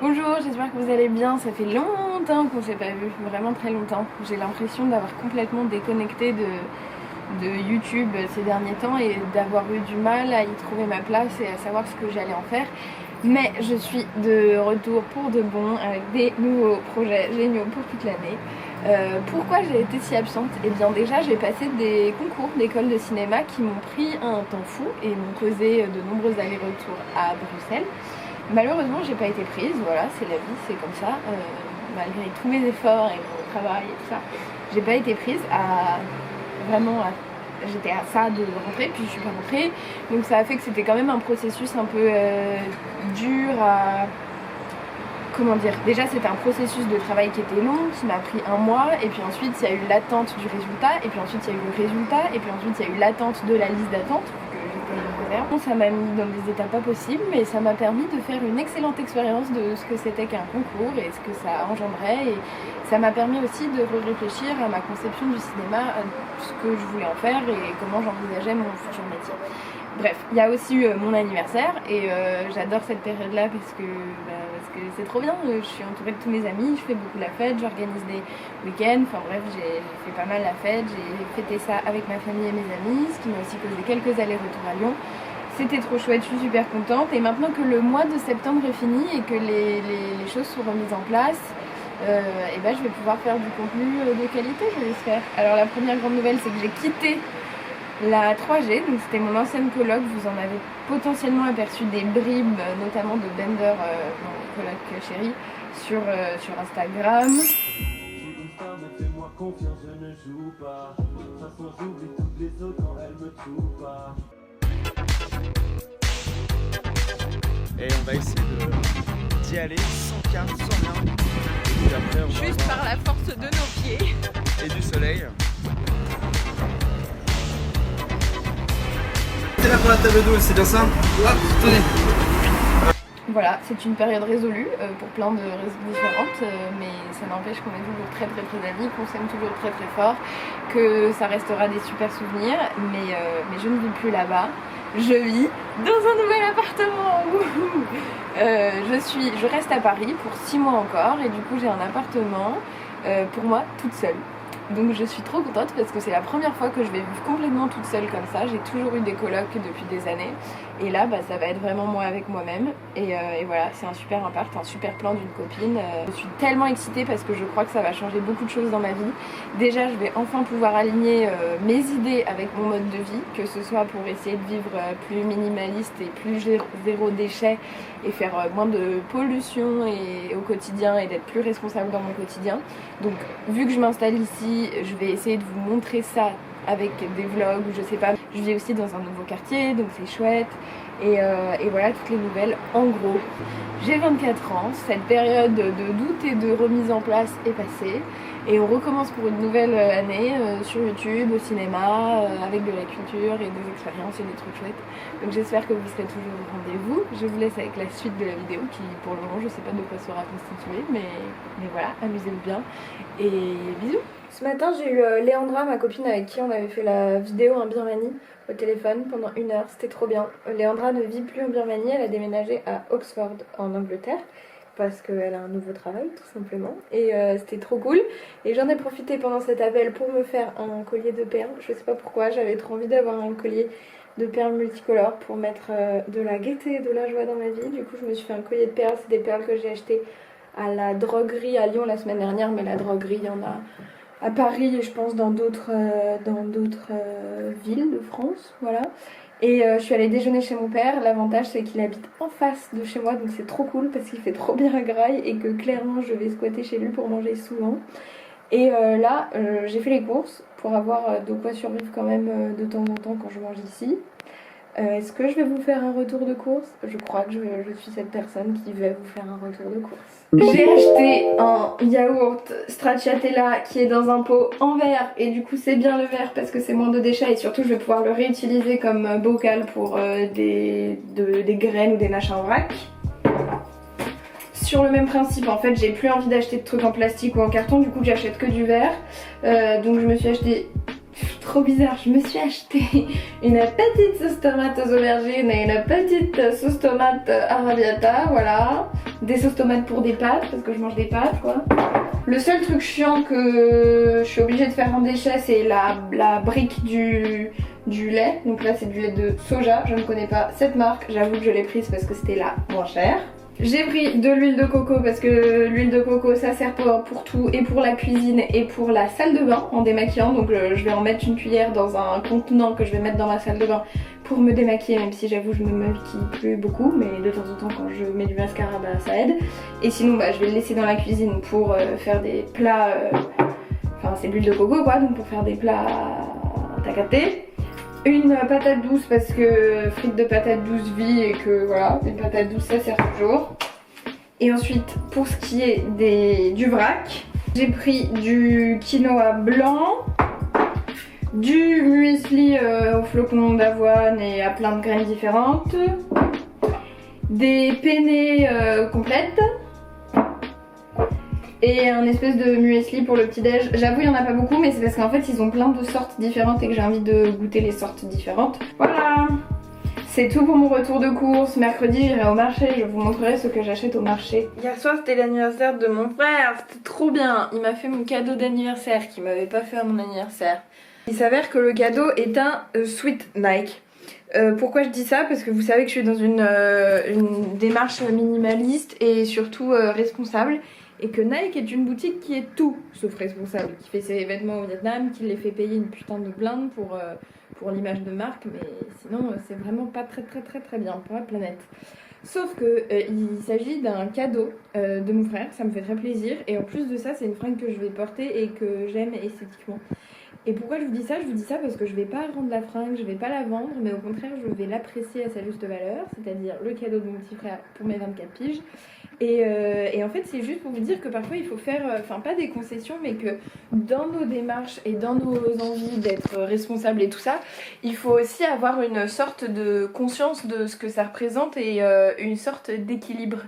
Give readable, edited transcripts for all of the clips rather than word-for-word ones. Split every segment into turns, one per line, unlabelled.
Bonjour, j'espère que vous allez bien. Ça fait longtemps qu'on s'est pas vu, vraiment très longtemps. J'ai l'impression d'avoir complètement déconnecté de YouTube ces derniers temps et d'avoir eu du mal à y trouver ma place et à savoir ce que j'allais en faire. Mais je suis de retour pour de bon avec des nouveaux projets géniaux pour toute l'année. Pourquoi j'ai été si absente? Eh bien déjà j'ai passé des concours d'école de cinéma qui m'ont pris un temps fou et m'ont causé de nombreux allers-retours à Bruxelles. Malheureusement j'ai pas été prise, voilà, c'est la vie, c'est comme ça. Malgré tous mes efforts et mon travail et tout ça, j'ai pas été prise j'étais à ça de rentrer, puis je suis pas rentrée. Donc ça a fait que c'était quand même un processus un peu dur à... Comment dire? Déjà c'était un processus de travail qui était long, qui m'a pris 1 mois, et puis ensuite il y a eu l'attente du résultat, et puis ensuite il y a eu le résultat, et puis ensuite il y a eu l'attente de la liste d'attente, que j'étais en réserve. Ça m'a mis dans des états pas possibles, mais ça m'a permis de faire une excellente expérience de ce que c'était qu'un concours et ce que ça engendrait, et ça m'a permis aussi de réfléchir à ma conception du cinéma, à ce que je voulais en faire et comment j'envisageais mon futur métier. Bref, il y a aussi eu mon anniversaire et j'adore cette période-là parce que c'est trop bien. Je suis entourée de tous mes amis, je fais beaucoup la fête, j'organise des week-ends, enfin bref, j'ai fait pas mal la fête, j'ai fêté ça avec ma famille et mes amis, ce qui m'a aussi causé quelques allers-retours à Lyon. C'était trop chouette, je suis super contente et maintenant que le mois de septembre est fini et que les choses sont remises en place, et ben je vais pouvoir faire du contenu de qualité, je l'espère. Alors la première grande nouvelle, c'est que j'ai quitté la 3G, donc c'était mon ancienne coloc, vous en avez potentiellement aperçu des bribes, notamment de Bender, mon coloc chéri, sur Instagram.
Et on va essayer d'y aller sans carte, sans rien. Et puis après, on
juste par la force de nos pieds.
Et du soleil.
T'es là pour la table d'eau, c'est bien ça? Ah, tenez.
Voilà, c'est une période résolue pour plein de raisons différentes, mais ça n'empêche qu'on est toujours très amis, qu'on s'aime toujours très fort, que ça restera des super souvenirs, mais je ne vis plus là-bas. Je vis dans un nouvel appartement. Je reste à Paris pour 6 mois encore et du coup j'ai un appartement pour moi toute seule. Donc je suis trop contente parce que c'est la première fois que je vais vivre complètement toute seule comme ça. J'ai toujours eu des colocs depuis des années et là ça va être vraiment moi avec moi-même et voilà, c'est un super appart, un super plan d'une copine. Je suis tellement excitée parce que je crois que ça va changer beaucoup de choses dans ma vie. Déjà je vais enfin pouvoir aligner mes idées avec mon mode de vie, que ce soit pour essayer de vivre plus minimaliste et plus zéro déchet et faire moins de pollution au quotidien et d'être plus responsable dans mon quotidien. Donc vu que je m'installe ici, je vais essayer de vous montrer ça avec des vlogs ou je sais pas. Je vis aussi dans un nouveau quartier, donc c'est chouette. Et voilà toutes les nouvelles en gros. J'ai 24 ans, cette période de doute et de remise en place est passée. Et on recommence pour une nouvelle année sur YouTube, au cinéma, avec de la culture et des expériences et des trucs chouettes. Donc j'espère que vous serez toujours au rendez-vous. Je vous laisse avec la suite de la vidéo qui pour le moment je sais pas de quoi sera constituée, mais voilà, amusez-vous bien et bisous. Ce matin j'ai eu Léandra, ma copine avec qui on avait fait la vidéo en Birmanie au téléphone pendant 1 heure, c'était trop bien. Léandra ne vit plus en Birmanie, elle a déménagé à Oxford en Angleterre parce qu'elle a un nouveau travail tout simplement et c'était trop cool et j'en ai profité pendant cet appel pour me faire un collier de perles. Je sais pas pourquoi, j'avais trop envie d'avoir un collier de perles multicolores pour mettre de la gaieté et de la joie dans ma vie. Du coup je me suis fait un collier de perles, c'est des perles que j'ai achetées à la droguerie à Lyon la semaine dernière, mais la droguerie il y en a à Paris et je pense dans d'autres villes de France, voilà. Et je suis allée déjeuner chez mon père. L'avantage c'est qu'il habite en face de chez moi, donc c'est trop cool parce qu'il fait trop bien à Graille et que clairement je vais squatter chez lui pour manger souvent. Et là j'ai fait les courses pour avoir de quoi survivre quand même de temps en temps quand je mange ici. Est-ce que je vais vous faire un retour de course? Je crois que je suis cette personne qui va vous faire un retour de course. J'ai acheté un yaourt stracciatella qui est dans un pot en verre et du coup c'est bien le verre parce que c'est moins de déchets et surtout je vais pouvoir le réutiliser comme bocal pour des graines ou des machins en vrac. Sur le même principe en fait, j'ai plus envie d'acheter de trucs en plastique ou en carton, du coup j'achète que du verre. Donc je me suis acheté... Trop bizarre, je me suis acheté une petite sauce tomate aux aubergines et une petite sauce tomate arrabbiata, voilà. des sauces tomates pour des pâtes, parce que je mange des pâtes quoi. Le seul truc chiant que je suis obligée de faire en déchet, c'est la brique du lait. Donc là c'est du lait de soja, je ne connais pas cette marque, j'avoue que je l'ai prise parce que c'était la moins chère. J'ai pris de l'huile de coco parce que l'huile de coco ça sert pour tout, et pour la cuisine et pour la salle de bain en démaquillant. Donc je vais en mettre une cuillère dans un contenant que je vais mettre dans ma salle de bain pour me démaquiller, même si j'avoue je me maquille plus beaucoup, mais de temps en temps quand je mets du mascara bah ça aide. Et sinon bah, je vais le laisser dans la cuisine pour faire des plats, enfin c'est de l'huile de coco quoi, donc pour faire des plats t'as capté. Une patate douce parce que frites de patates douces vie et que voilà, une patate douce ça sert toujours. Et ensuite pour ce qui est du vrac, j'ai pris du quinoa blanc, du muesli aux flocons d'avoine et à plein de graines différentes, des penne complètes et un espèce de muesli pour le petit déj. J'avoue il y en a pas beaucoup, mais c'est parce qu'en fait ils ont plein de sortes différentes et que j'ai envie de goûter les sortes différentes. Voilà, c'est tout pour mon retour de course. Mercredi j'irai au marché, je vous montrerai ce que j'achète au marché. Hier soir c'était l'anniversaire de mon frère, c'était trop bien. Il m'a fait mon cadeau d'anniversaire qu'il m'avait pas fait à mon anniversaire. Il s'avère que le cadeau est un sweat Nike. Pourquoi je dis ça? Parce que vous savez que je suis dans une démarche minimaliste et surtout responsable. Et que Nike est une boutique qui est tout sauf responsable, qui fait ses vêtements au Vietnam, qui les fait payer une putain de blinde pour l'image de marque, mais sinon c'est vraiment pas très bien pour la planète. Sauf que il s'agit d'un cadeau de mon frère, ça me fait très plaisir, et en plus de ça c'est une fringue que je vais porter et que j'aime esthétiquement. Et pourquoi je vous dis ça? Je vous dis ça parce que je vais pas rendre la fringue, je vais pas la vendre, mais au contraire je vais l'apprécier à sa juste valeur, c'est-à-dire le cadeau de mon petit frère pour mes 24 piges. Et en fait c'est juste pour vous dire que parfois il faut faire, enfin pas des concessions, mais que dans nos démarches et dans nos envies d'être responsables et tout ça, il faut aussi avoir une sorte de conscience de ce que ça représente et une sorte d'équilibre.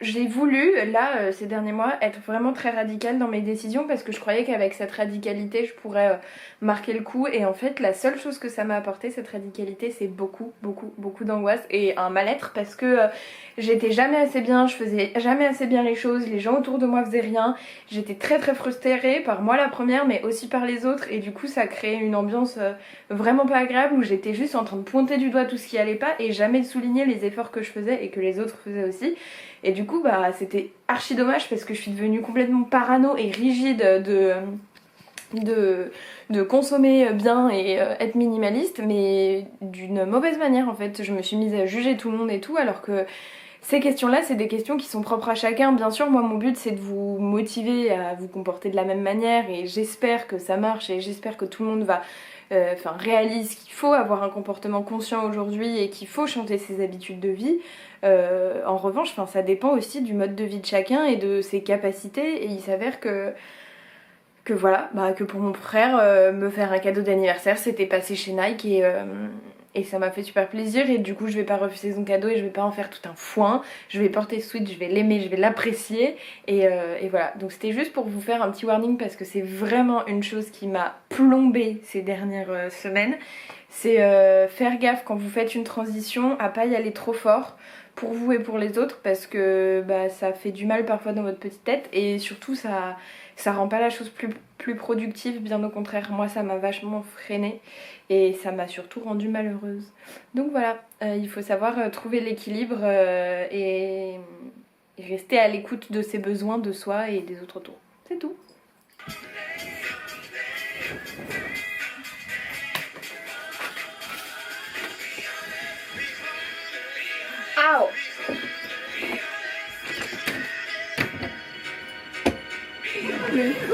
J'ai voulu, là, ces derniers mois, être vraiment très radicale dans mes décisions parce que je croyais qu'avec cette radicalité, je pourrais marquer le coup. Et en fait, la seule chose que ça m'a apporté, cette radicalité, c'est beaucoup d'angoisse et un mal-être parce que j'étais jamais assez bien, je faisais jamais assez bien les choses, les gens autour de moi faisaient rien. J'étais très frustrée par moi la première, mais aussi par les autres. Et du coup, ça créait une ambiance vraiment pas agréable où j'étais juste en train de pointer du doigt tout ce qui allait pas et jamais de souligner les efforts que je faisais et que les autres faisaient aussi. Et du coup bah c'était archi dommage parce que je suis devenue complètement parano et rigide de consommer bien et être minimaliste, mais d'une mauvaise manière en fait. Je me suis mise à juger tout le monde et tout, alors que ces questions-là, c'est des questions qui sont propres à chacun. Bien sûr, moi mon but c'est de vous motiver à vous comporter de la même manière et j'espère que ça marche et j'espère que tout le monde va réalise qu'il faut avoir un comportement conscient aujourd'hui et qu'il faut changer ses habitudes de vie. En revanche, ça dépend aussi du mode de vie de chacun et de ses capacités, et il s'avère que voilà, que pour mon frère, me faire un cadeau d'anniversaire, c'était passé chez Nike et ça m'a fait super plaisir, et du coup je vais pas refuser son cadeau et je vais pas en faire tout un foin. Je vais porter ce sweat, je vais l'aimer, je vais l'apprécier et voilà. Donc c'était juste pour vous faire un petit warning parce que c'est vraiment une chose qui m'a plombée ces dernières semaines. C'est faire gaffe quand vous faites une transition à pas y aller trop fort pour vous et pour les autres, parce que ça fait du mal parfois dans votre petite tête et surtout ça rend pas la chose plus productive, bien au contraire. Moi ça m'a vachement freinée et ça m'a surtout rendue malheureuse. Donc voilà, il faut savoir trouver l'équilibre et rester à l'écoute de ses besoins, de soi et des autres autour. C'est tout.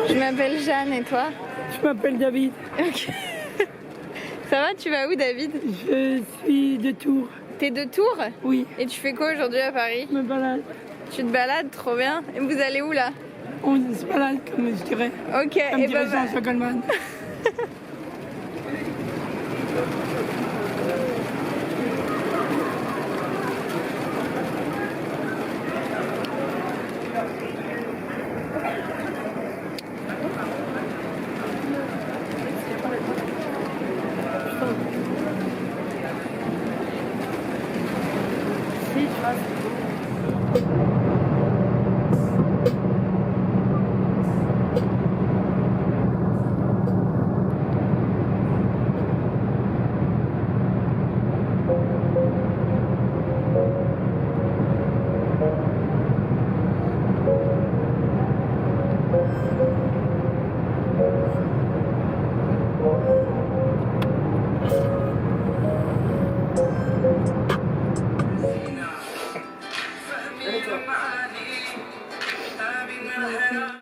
Je m'appelle Jeanne, et toi?
Je m'appelle David.
Ok. Ça va, tu vas où David?
Je suis de Tours.
T'es de Tours?
Oui.
Et tu fais quoi aujourd'hui à Paris?
Je me balade.
Tu te balades, trop bien. Et vous allez où là?
On se balade, comme je dirais.
Ok,
comme
et
dirait Jean Goldman.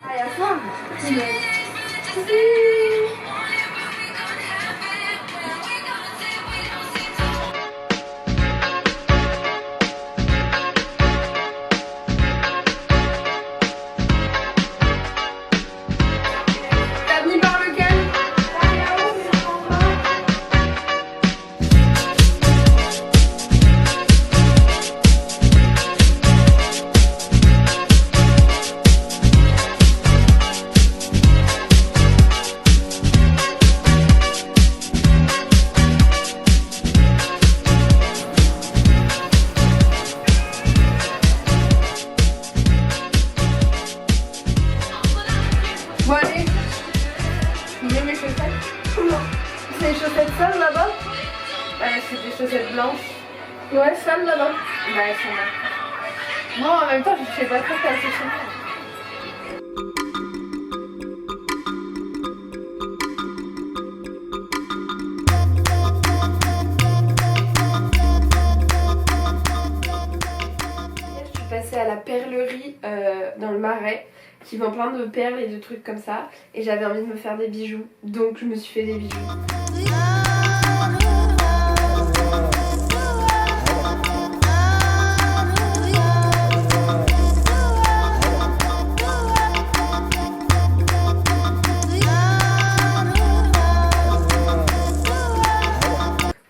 Ah, y'a faim. T'as mis par lequel? Bon allez, vous voulez mes chaussettes? Non. C'est des chaussettes sales là-bas? C'est des chaussettes blanches. Ouais, sales là-bas? Bah elles sont là. Moi en même temps je sais pas trop faire ces chaussettes. Je suis passée à la perlerie dans le Marais qui vend plein de perles et de trucs comme ça et j'avais envie de me faire des bijoux donc je me suis fait des bijoux.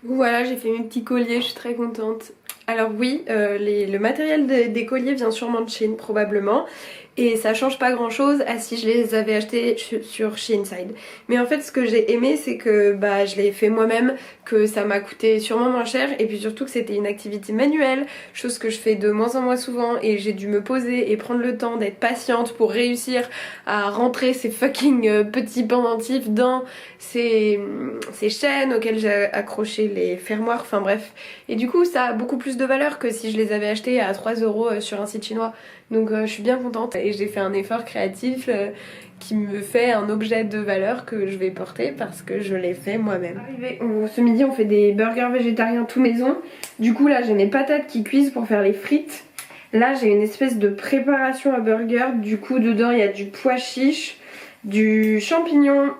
Voilà, j'ai fait mes petits colliers, je suis très contente. Alors oui, le matériel des colliers vient sûrement de Shein probablement. Et ça change pas grand chose à si je les avais achetés sur Sheinside. Mais en fait ce que j'ai aimé c'est que bah, je l'ai fait moi-même, que ça m'a coûté sûrement moins cher et puis surtout que c'était une activité manuelle, chose que je fais de moins en moins souvent et j'ai dû me poser et prendre le temps d'être patiente pour réussir à rentrer ces fucking petits pendentifs dans ces chaînes auxquelles j'ai accroché les fermoirs, enfin bref. Et du coup ça a beaucoup plus de valeur que si je les avais achetés à 3 € sur un site chinois. Donc je suis bien contente et j'ai fait un effort créatif qui me fait un objet de valeur que je vais porter parce que je l'ai fait moi-même. Ce midi on fait des burgers végétariens tout maison. Du coup là j'ai mes patates qui cuisent pour faire les frites. Là j'ai une espèce de préparation à burger. Du coup dedans il y a du pois chiche, du champignon,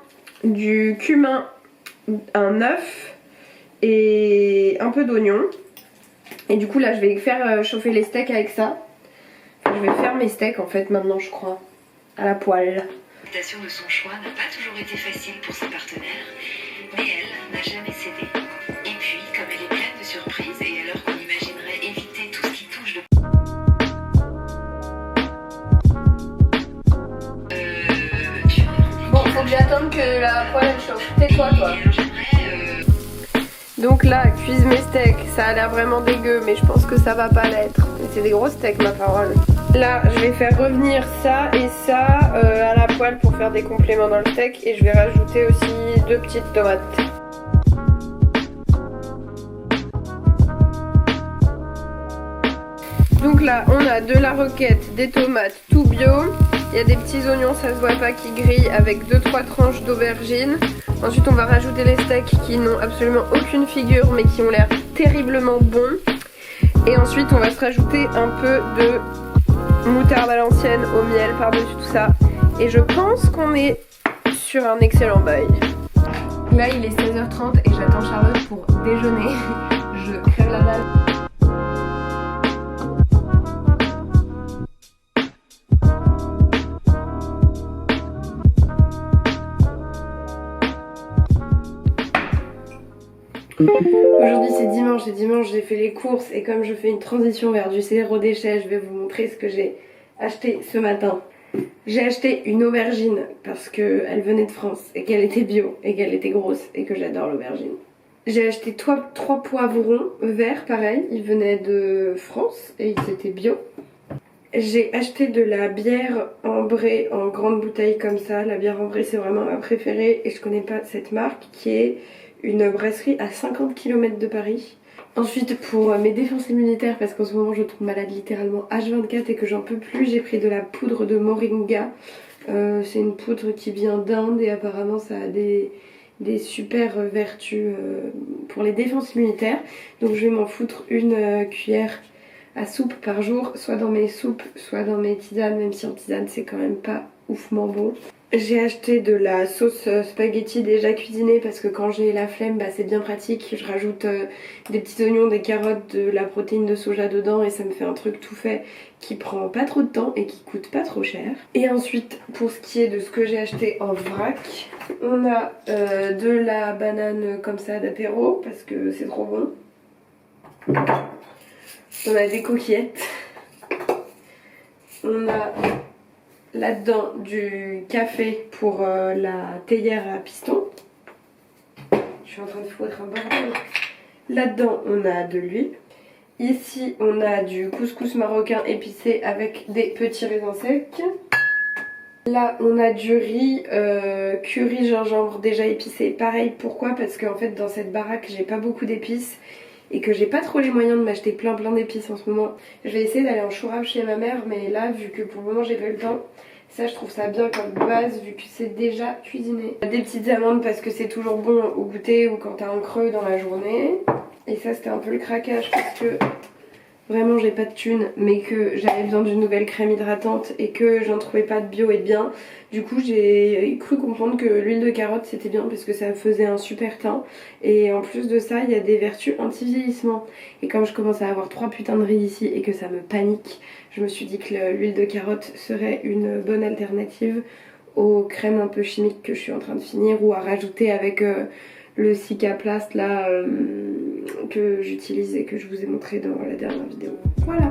du cumin, un œuf et un peu d'oignon. Et du coup là je vais faire chauffer les steaks avec ça. Je vais faire mes steaks en fait maintenant je crois, à la poêle.
L'acceptation de son choix n'a pas toujours été facile pour ses partenaires, mais elle n'a jamais cédé. Et puis, comme elle est pleine de surprises et à l'heure qu'on imaginerait éviter tout ce qui touche de...
Bon, faut que j'attende que la poêle elle chauffe. Tais-toi toi.
Alors j'aimerais...
Donc là, cuise mes steaks, ça a l'air vraiment dégueu mais je pense que ça va pas l'être. C'est des gros steaks ma parole. Là, je vais faire revenir ça et ça à la poêle pour faire des compléments dans le steak et je vais rajouter aussi 2 petites tomates. Donc là, on a de la roquette, des tomates, tout bio. Il y a des petits oignons, ça se voit pas, qui grillent avec 2-3 tranches d'aubergine. Ensuite, on va rajouter les steaks qui n'ont absolument aucune figure mais qui ont l'air terriblement bons. Et ensuite, on va se rajouter un peu de moutarde à l'ancienne au miel par-dessus tout ça. Et je pense qu'on est sur un excellent bail. Là, il est 16h30 et j'attends Charlotte pour déjeuner. Je crève la dalle. Aujourd'hui c'est dimanche et dimanche j'ai fait les courses et comme je fais une transition vers du zéro déchet, je vais vous montrer ce que j'ai acheté ce matin. J'ai acheté une aubergine parce qu'elle venait de France et qu'elle était bio et qu'elle était grosse et que j'adore l'aubergine. J'ai acheté 3 poivrons verts pareil, ils venaient de France et ils étaient bio. J'ai acheté de la bière ambrée en grande bouteille comme ça. La bière ambrée c'est vraiment ma préférée et je connais pas cette marque, qui est une brasserie à 50 km de Paris. Ensuite pour mes défenses immunitaires, parce qu'en ce moment je tombe malade littéralement H24 et que j'en peux plus, j'ai pris de la poudre de moringa. C'est une poudre qui vient d'Inde et apparemment ça a des super vertus pour les défenses immunitaires. Donc je vais m'en foutre une cuillère à soupe par jour, soit dans mes soupes, soit dans mes tisanes, même si en tisane c'est quand même pas oufement bon. J'ai acheté de la sauce spaghetti déjà cuisinée parce que quand j'ai la flemme, bah, c'est bien pratique. Je rajoute des petits oignons, des carottes, de la protéine de soja dedans et ça me fait un truc tout fait qui prend pas trop de temps et qui coûte pas trop cher. Et ensuite, pour ce qui est de ce que j'ai acheté en vrac, on a de la banane comme ça d'apéro parce que c'est trop bon. On a des coquillettes. On a là-dedans du café pour la théière à piston. Je suis en train de foutre un bordel. Là-dedans on a de l'huile. Ici on a du couscous marocain épicé avec des petits raisins secs. Là on a du riz curry gingembre déjà épicé. Pareil, pourquoi? Parce qu'en fait dans cette baraque j'ai pas beaucoup d'épices et que j'ai pas trop les moyens de m'acheter plein d'épices en ce moment. Je vais essayer d'aller en chourave chez ma mère, mais là vu que pour le moment j'ai pas eu le temps, ça je trouve ça bien comme base vu que c'est déjà cuisiné. Des petites amandes parce que c'est toujours bon au goûter ou quand t'as un creux dans la journée. Et ça c'était un peu le craquage parce que vraiment j'ai pas de thunes mais que j'avais besoin d'une nouvelle crème hydratante et que j'en trouvais pas de bio et de bien. Du coup j'ai cru comprendre que l'huile de carotte c'était bien parce que ça faisait un super teint. Et en plus de ça il y a des vertus anti-vieillissement. Et comme je commence à avoir 3 putains de riz ici et que ça me panique, je me suis dit que l'huile de carotte serait une bonne alternative aux crèmes un peu chimiques que je suis en train de finir ou à rajouter avec le Cicaplast là que j'utilise et que je vous ai montré dans la dernière vidéo. Voilà.